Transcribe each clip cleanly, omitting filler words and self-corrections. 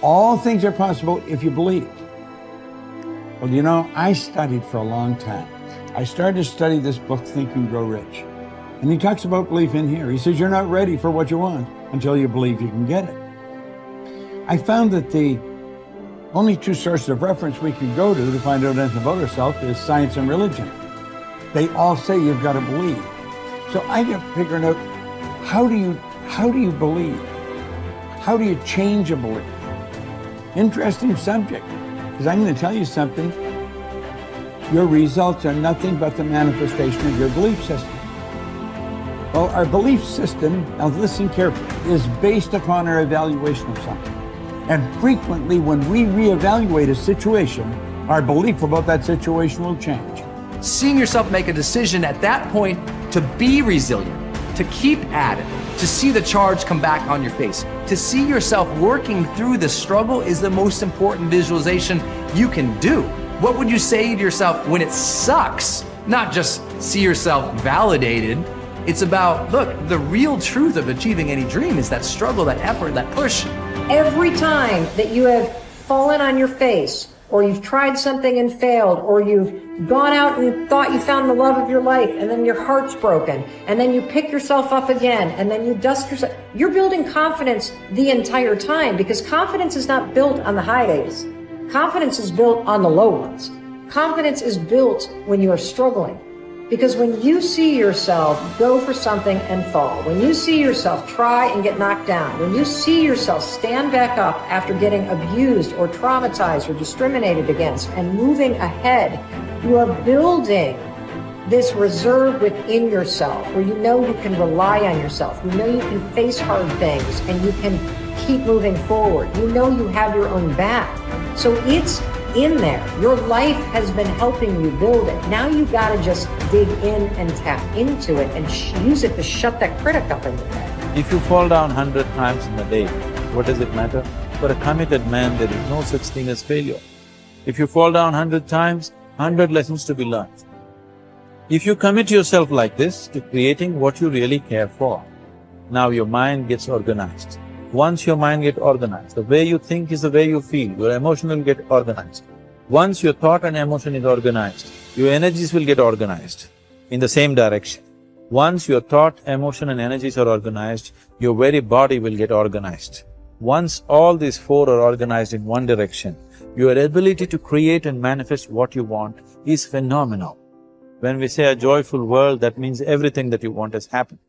All things are possible if you believe. Well, you know, I studied for a long time. I started to study this book, Think and Grow Rich. And he talks about belief in here. He says, you're not ready for what you want until you believe you can get it. I found that the only two sources of reference we can go to find out anything about ourselves is science and religion. They all say you've got to believe. So I kept figuring out, how do you believe? How do you change a belief? Interesting subject, because I'm going to tell you something. Your results are nothing but the manifestation of your belief system. Well, our belief system, now listen carefully, is based upon our evaluation of something. And frequently when we reevaluate a situation, our belief about that situation will change. Seeing yourself make a decision at that point to be resilient, to keep at it, to see the charge come back on your face, to see yourself working through the struggle is the most important visualization you can do. What would you say to yourself when it sucks? Not just see yourself validated. It's about, look, the real truth of achieving any dream is that struggle, that effort, that push. Every time that you have fallen on your face, or you've tried something and failed, or you've gone out and thought you found the love of your life, and then your heart's broken, and then you pick yourself up again, and then you dust yourself. You're building confidence the entire time, because confidence is not built on the high days. Confidence is built on the low ones. Confidence is built when you are struggling. Because when you see yourself go for something and fall, when you see yourself try and get knocked down, when you see yourself stand back up after getting abused or traumatized or discriminated against and moving ahead, you are building this reserve within yourself where you know you can rely on yourself, you know you can face hard things and you can keep moving forward. You know you have your own back. So it's in there. Your life has been helping you build it. Now you gotta just dig in and tap into it and use it to shut that critic up in your head. If you fall down 100 times in a day, what does it matter? For a committed man, there is no such thing as failure. If you fall down 100 times, 100 lessons to be learned. If you commit yourself like this to creating what you really care for, now your mind gets organized. Once your mind gets organized, the way you think is the way you feel, your emotion will get organized. Once your thought and emotion is organized, your energies will get organized in the same direction. Once your thought, emotion and energies are organized, your very body will get organized. Once all these four are organized in one direction, your ability to create and manifest what you want is phenomenal. When we say a joyful world, that means everything that you want has happened.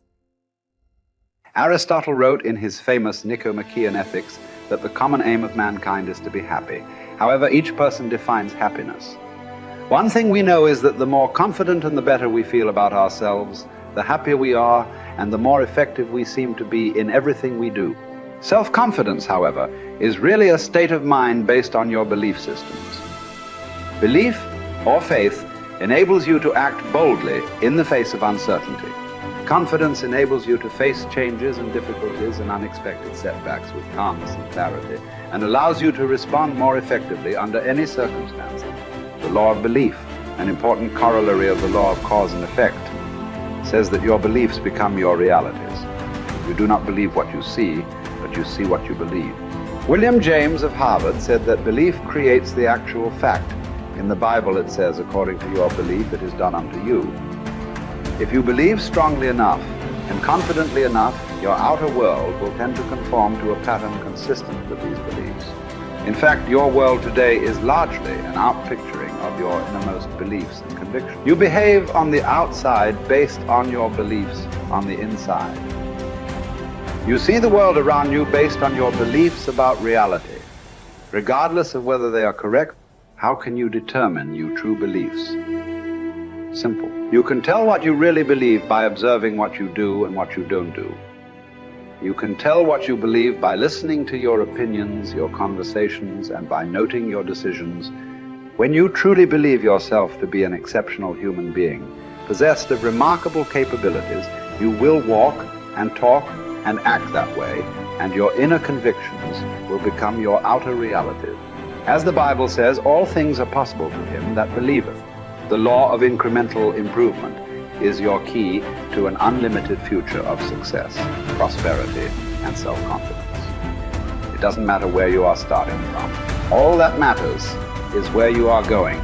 Aristotle wrote in his famous Nicomachean Ethics that the common aim of mankind is to be happy. However, each person defines happiness. One thing we know is that the more confident and the better we feel about ourselves, the happier we are and the more effective we seem to be in everything we do. Self-confidence, however, is really a state of mind based on your belief systems. Belief or faith enables you to act boldly in the face of uncertainty. Confidence enables you to face changes and difficulties and unexpected setbacks with calmness and clarity, and allows you to respond more effectively under any circumstances. The law of belief, an important corollary of the law of cause and effect, says that your beliefs become your realities. You do not believe what you see, but you see what you believe. William James of Harvard said that belief creates the actual fact. In the Bible it says, according to your belief, it is done unto you. If you believe strongly enough and confidently enough, your outer world will tend to conform to a pattern consistent with these beliefs. In fact, your world today is largely an outpicturing of your innermost beliefs and convictions. You behave on the outside based on your beliefs on the inside. You see the world around you based on your beliefs about reality. Regardless of whether they are correct, how can you determine your true beliefs? Simple. You can tell what you really believe by observing what you do and what you don't do. You can tell what you believe by listening to your opinions, your conversations, and by noting your decisions. When you truly believe yourself to be an exceptional human being, possessed of remarkable capabilities, you will walk and talk and act that way, and your inner convictions will become your outer realities. As the Bible says, all things are possible to him that believeth. The law of incremental improvement is your key to an unlimited future of success, prosperity, and self-confidence. It doesn't matter where you are starting from. All that matters is where you are going.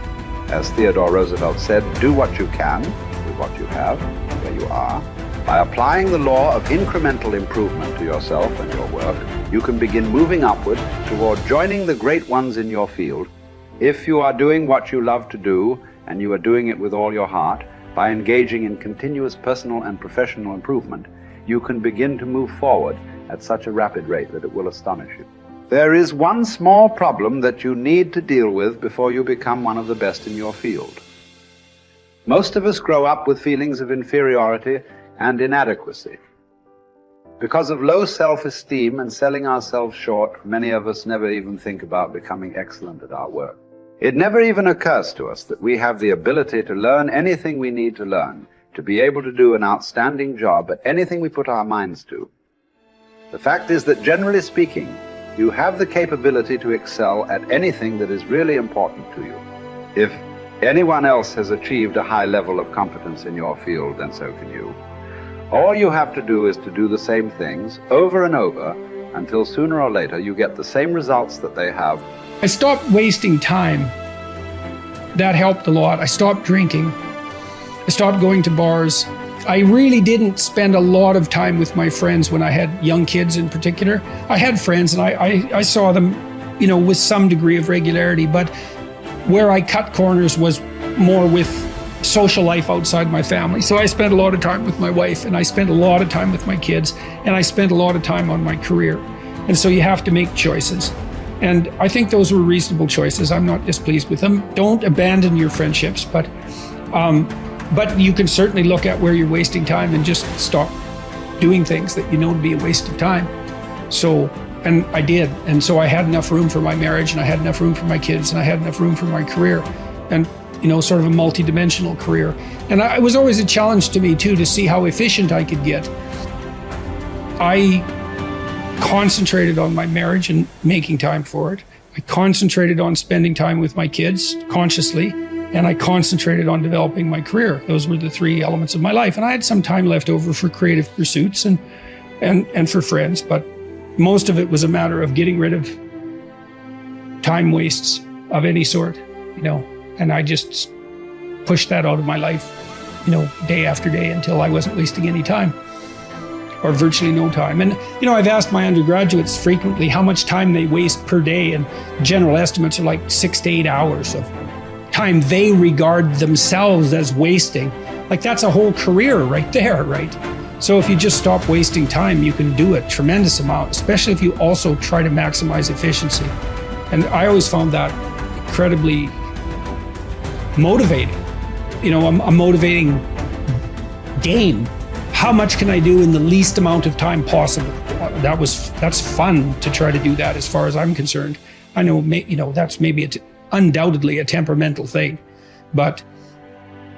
As Theodore Roosevelt said, do what you can with what you have, where you are. By applying the law of incremental improvement to yourself and your work, you can begin moving upward toward joining the great ones in your field. If you are doing what you love to do, and you are doing it with all your heart, by engaging in continuous personal and professional improvement, you can begin to move forward at such a rapid rate that it will astonish you. There is one small problem that you need to deal with before you become one of the best in your field. Most of us grow up with feelings of inferiority and inadequacy. Because of low self-esteem and selling ourselves short, many of us never even think about becoming excellent at our work. It never even occurs to us that we have the ability to learn anything we need to learn, to be able to do an outstanding job at anything we put our minds to. The fact is that, generally speaking, you have the capability to excel at anything that is really important to you. If anyone else has achieved a high level of competence in your field, then so can you. All you have to do is to do the same things over and over until sooner or later you get the same results that they have. I stopped wasting time. That helped a lot. I stopped drinking. I stopped going to bars. I really didn't spend a lot of time with my friends when I had young kids in particular. I had friends and I saw them, with some degree of regularity, but where I cut corners was more with social life outside my family. So I spent a lot of time with my wife, and I spent a lot of time with my kids, and I spent a lot of time on my career. And so you have to make choices. And I think those were reasonable choices. I'm not displeased with them. Don't abandon your friendships, but you can certainly look at where you're wasting time and just stop doing things that you know to be a waste of time. So, and I did. And so I had enough room for my marriage, and I had enough room for my kids, and I had enough room for my career, and sort of a multi-dimensional career. And it was always a challenge to me too, to see how efficient I could get. I concentrated on my marriage and making time for it. I concentrated on spending time with my kids consciously, and I concentrated on developing my career. Those were the three elements of my life. And I had some time left over for creative pursuits and for friends, but most of it was a matter of getting rid of time wastes of any sort, and I just pushed that out of my life, day after day until I wasn't wasting any time, or virtually no time. And, I've asked my undergraduates frequently how much time they waste per day, and general estimates are like 6 to 8 hours of time they regard themselves as wasting. Like, that's a whole career right there, right? So if you just stop wasting time, you can do a tremendous amount, especially if you also try to maximize efficiency. And I always found that incredibly motivating. A motivating game. How much can I do in the least amount of time possible? That's fun to try to do that, as far as I'm concerned. I know, that's maybe undoubtedly a temperamental thing, but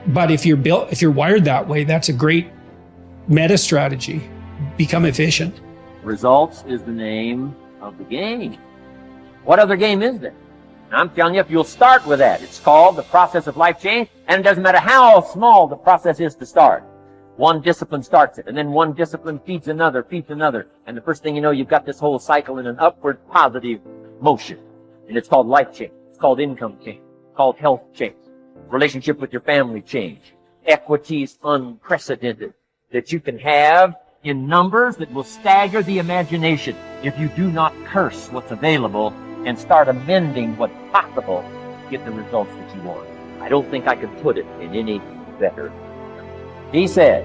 if you're wired that way, that's a great meta strategy. Become efficient. Results is the name of the game. What other game is there? I'm telling you, if you'll start with that, it's called the process of life change, and it doesn't matter how small the process is to start. One discipline starts it, and then one discipline feeds another, and the first thing you know, you've got this whole cycle in an upward positive motion. And it's called life change. It's called income change. It's called health change. Relationship with your family change. Equities unprecedented that you can have in numbers that will stagger the imagination if you do not curse what's available and start amending what's possible to get the results that you want. I don't think I could put it in any better. He said,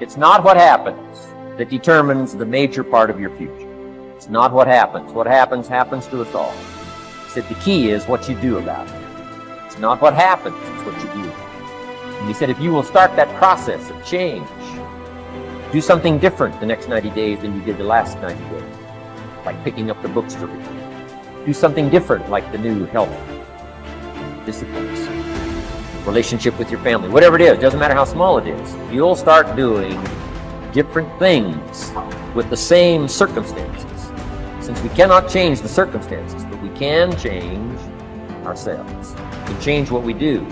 it's not what happens that determines the major part of your future. It's not what happens. What happens to us all. He said the key is what you do about it. It's not what happens, it's what you do. And he said if you will start that process of change, do something different the next 90 days than you did the last 90 days, like picking up the books to read. Do something different, like the new health disciplines, relationship with your family, whatever it is, doesn't matter how small it is. You'll start doing different things with the same circumstances. Since we cannot change the circumstances, but we can change ourselves. We can change what we do.